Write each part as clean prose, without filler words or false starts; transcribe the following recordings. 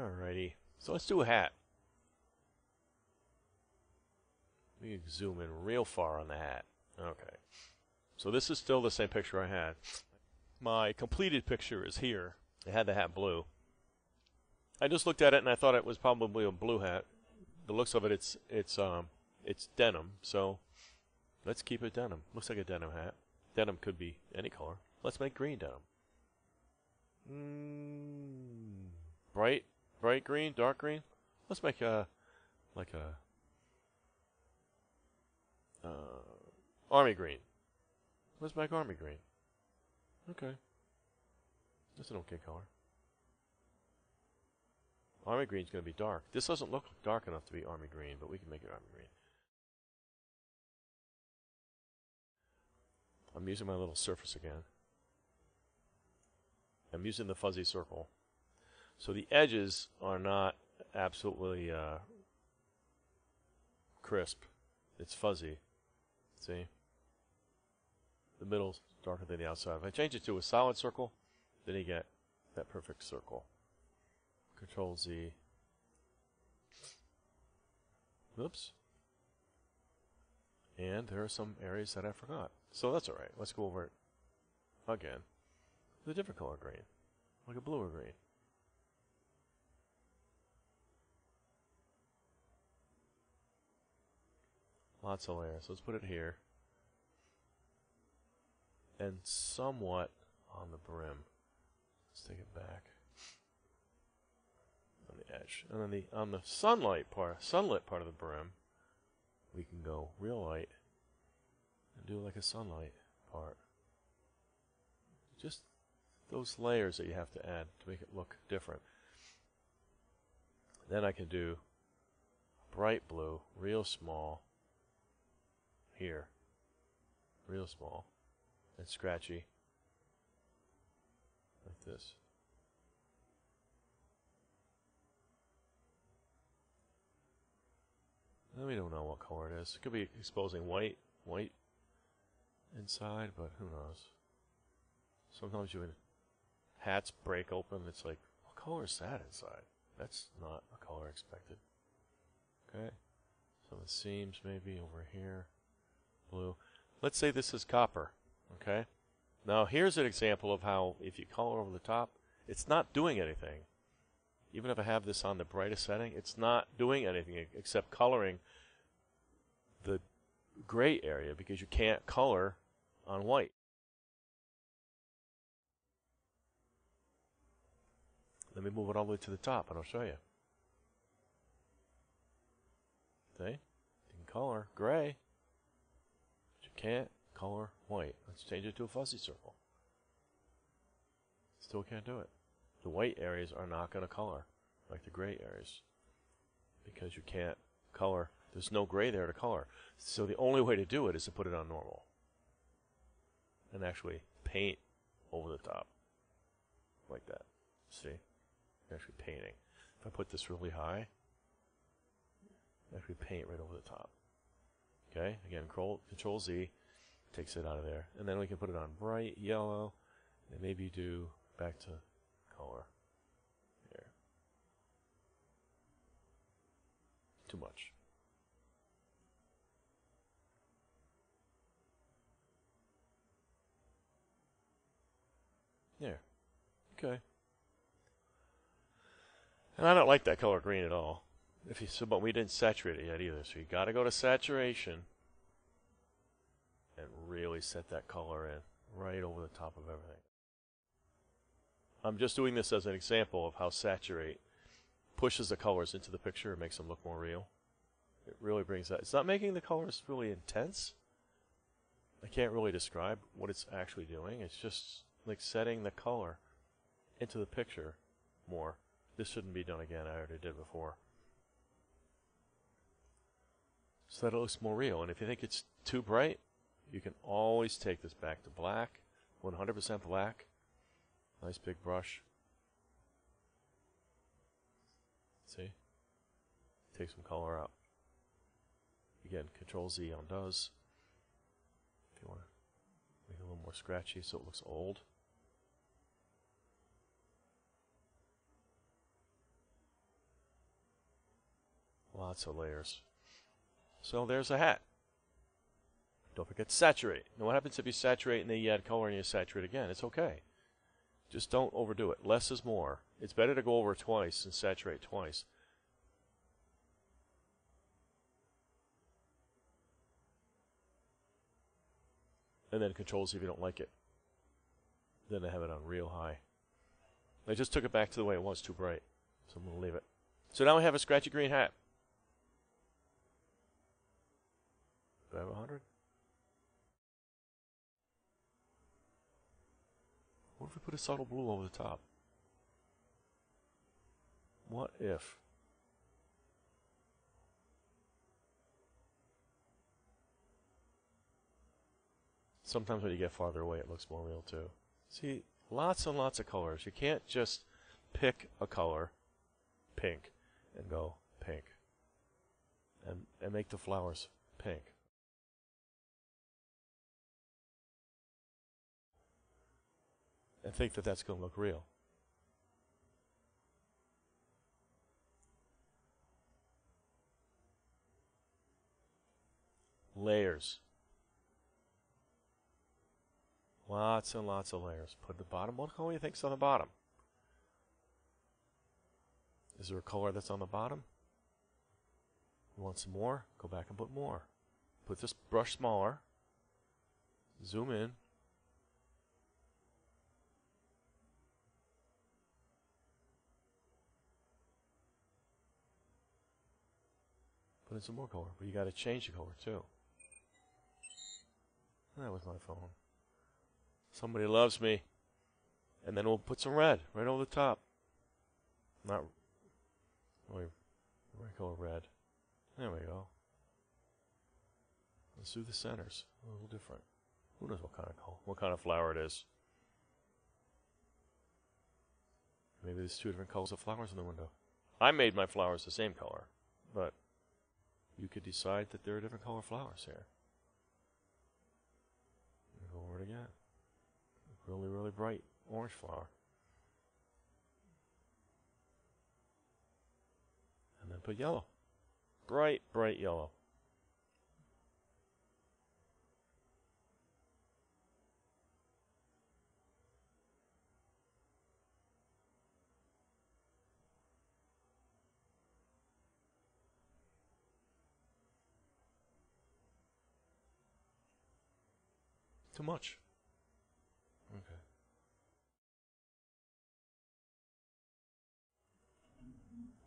Alrighty, so let's do a hat. We can zoom in real far on the hat. Okay, so this is still the same picture I had. My completed picture is here. It had the hat blue. I just looked at it and I thought it was probably a blue hat. The looks of it, it's denim. So let's keep it denim. Looks like a denim hat. Denim could be any color. Let's make green denim. Bright green, dark green. Let's make like a army green. Let's make army green. Okay. That's an okay color. Army green's going to be dark. This doesn't look dark enough to be army green, but we can make it army green. I'm using my little surface again. I'm using the fuzzy circle. So the edges are not absolutely crisp. It's fuzzy. See? The middle's darker than the outside. If I change it to a solid circle, then you get that perfect circle. Control Z. Oops. And there are some areas that I forgot. So that's alright. Let's go over it again with a different color green. Like a bluer green. Lots of layers. Let's put it here. And somewhat on the brim. Let's take it back. On the edge. And then on the sunlit part of the brim, we can go real light and do like a sunlight part. Just those layers that you have to add to make it look different. Then I can do bright blue, real small, here, real small, and scratchy, like this. And we don't know what color it is. It could be exposing white inside, but who knows. Sometimes hats break open. It's like, what color is that inside? That's not a color expected. Okay, so the seams maybe over here, blue. Let's say this is copper. Okay, now here's an example of how if you color over the top, it's not doing anything. Even if I have this on the brightest setting, it's not doing anything except coloring the gray area because you can't color on white. Let me move it all the way to the top and I'll show you. See? You can color gray, but you can't color white. Let's change it to a fuzzy circle. Still can't do it. The white areas are not going to color like the gray areas because you can't color. There's no gray there to color. So the only way to do it is to put it on normal and actually paint over the top like that. See? You're actually painting. If I put this really high, actually paint right over the top. Okay? Again, Control Z takes it out of there. And then we can put it on bright yellow and maybe do back to color. Here. Too much. There. Okay. And I don't like that color green at all. But we didn't saturate it yet either. So you got to go to saturation and really set that color in right over the top of everything. I'm just doing this as an example of how saturate pushes the colors into the picture and makes them look more real. It really brings that. It's not making the colors really intense. I can't really describe what it's actually doing. It's just like setting the color into the picture more. This shouldn't be done again. I already did before. So that it looks more real. And if you think it's too bright, you can always take this back to black, 100% black. Nice big brush. See? Take some color out. Again, Control Z undoes. If you want to make it a little more scratchy so it looks old. Lots of layers. So there's a hat. Don't forget to saturate. Now what happens if you saturate and then you add color and you saturate again? It's okay. Just don't overdo it. Less is more. It's better to go over twice and saturate twice. And then controls if you don't like it. Then I have it on real high. I just took it back to the way it was, too bright. So I'm going to leave it. So now we have a scratchy green hat. Do I have 100? What if we put a subtle blue over the top? What if? Sometimes when you get farther away, it looks more real too. See, lots and lots of colors. You can't just pick a color, pink, and go pink. And make the flowers pink. And think that that's going to look real. Layers. Lots and lots of layers. Put the bottom. What color do you think's on the bottom? Is there a color that's on the bottom? You want some more? Go back and put more. Put this brush smaller. Zoom in. Put in some more color, but you got to change the color too. That was my phone. Somebody loves me. And then we'll put some red right over the top. Not right color red. There we go. Let's do the centers. A little different. Who knows what kind of color, what kind of flower it is? Maybe there's two different colors of flowers in the window. I made my flowers the same color, but you could decide that there are different color flowers here. Go over it again. Really, really bright orange flower. And then put yellow. Bright, bright yellow. Too much. Okay.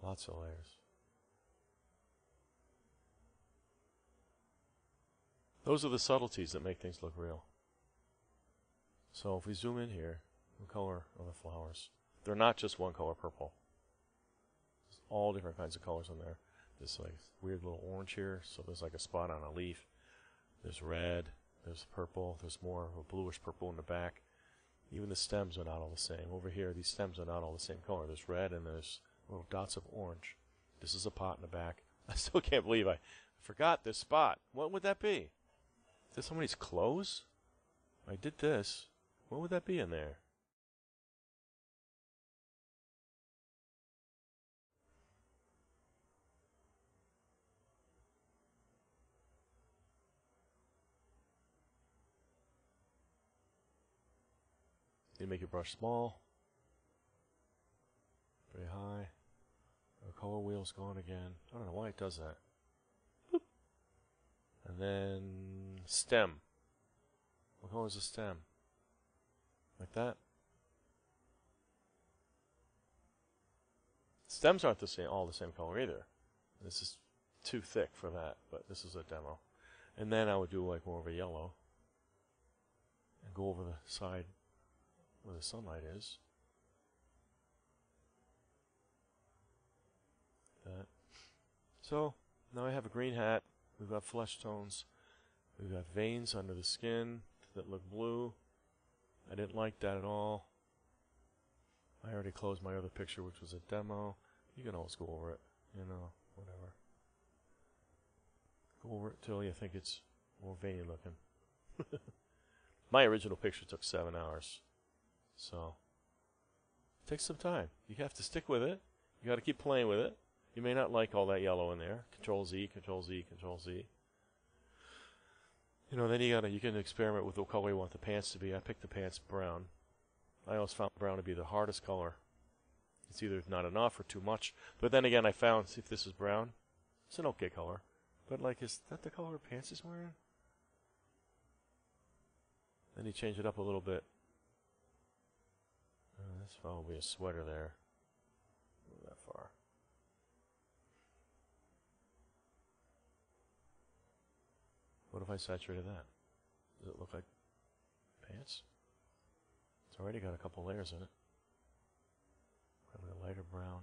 Lots of layers. Those are the subtleties that make things look real. So if we zoom in here, the color of the flowers. They're not just one color purple. There's all different kinds of colors in there. There's like weird little orange here, so there's like a spot on a leaf. There's red. There's purple. There's more of a bluish purple in the back. Even the stems are not all the same. Over here, these stems are not all the same color. There's red and there's little dots of orange. This is a pot in the back. I still can't believe I forgot this spot. What would that be? Is this somebody's clothes? I did this. What would that be in there? You make your brush small, very high. Our color wheel's going again. I don't know why it does that. Boop. And then stem. What color is the stem? Like that. Stems aren't all the same color either. This is too thick for that, but this is a demo. And then I would do like more of a yellow and go over the side where the sunlight is. That. So now I have a green hat. We've got flesh tones. We've got veins under the skin that look blue. I didn't like that at all. I already closed my other picture, which was a demo. You can always go over it, you know, whatever. Go over it till you think it's more veiny looking. My original picture took 7 hours. So, it takes some time. You have to stick with it. You got to keep playing with it. You may not like all that yellow in there. Control Z, Control Z, Control Z. You know, then you can experiment with what color you want the pants to be. I picked the pants brown. I always found brown to be the hardest color. It's either not enough or too much. But then again, I found, see if this is brown, it's an okay color. But like, is that the color of pants he's wearing? Then you change it up a little bit. That's probably a sweater there. Not that far. What if I saturated that? Does it look like pants? It's already got a couple layers in it. Probably a lighter brown.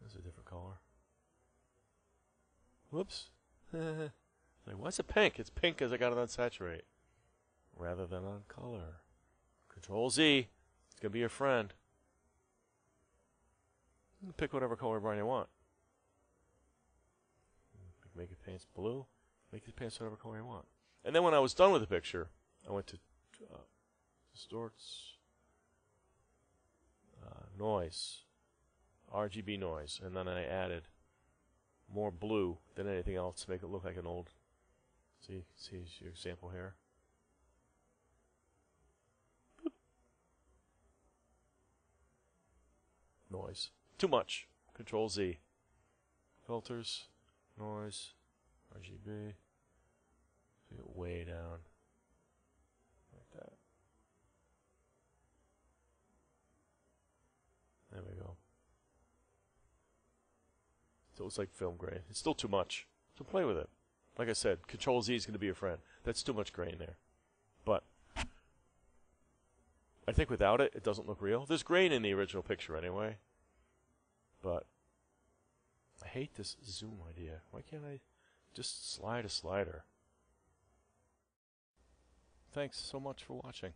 This is a different color. Whoops. Like, why is it pink? It's pink because I got it on saturate rather than on color. Control Z. It's going to be your friend. Pick whatever color brand you want. Make your pants blue. Make your pants whatever color you want. And then when I was done with the picture, I went to distorts, noise, RGB noise, and then I added more blue than anything else to make it look like an old. See your example here. Boop. Noise. Too much. Control Z. Filters. Noise, RGB, get it way down, like that. There we go. So it's like film grain. It's still too much, so play with it. Like I said, Control Z is going to be your friend. That's too much grain there. But I think without it, it doesn't look real. There's grain in the original picture anyway, but I hate this zoom idea. Why can't I just slide a slider? Thanks so much for watching.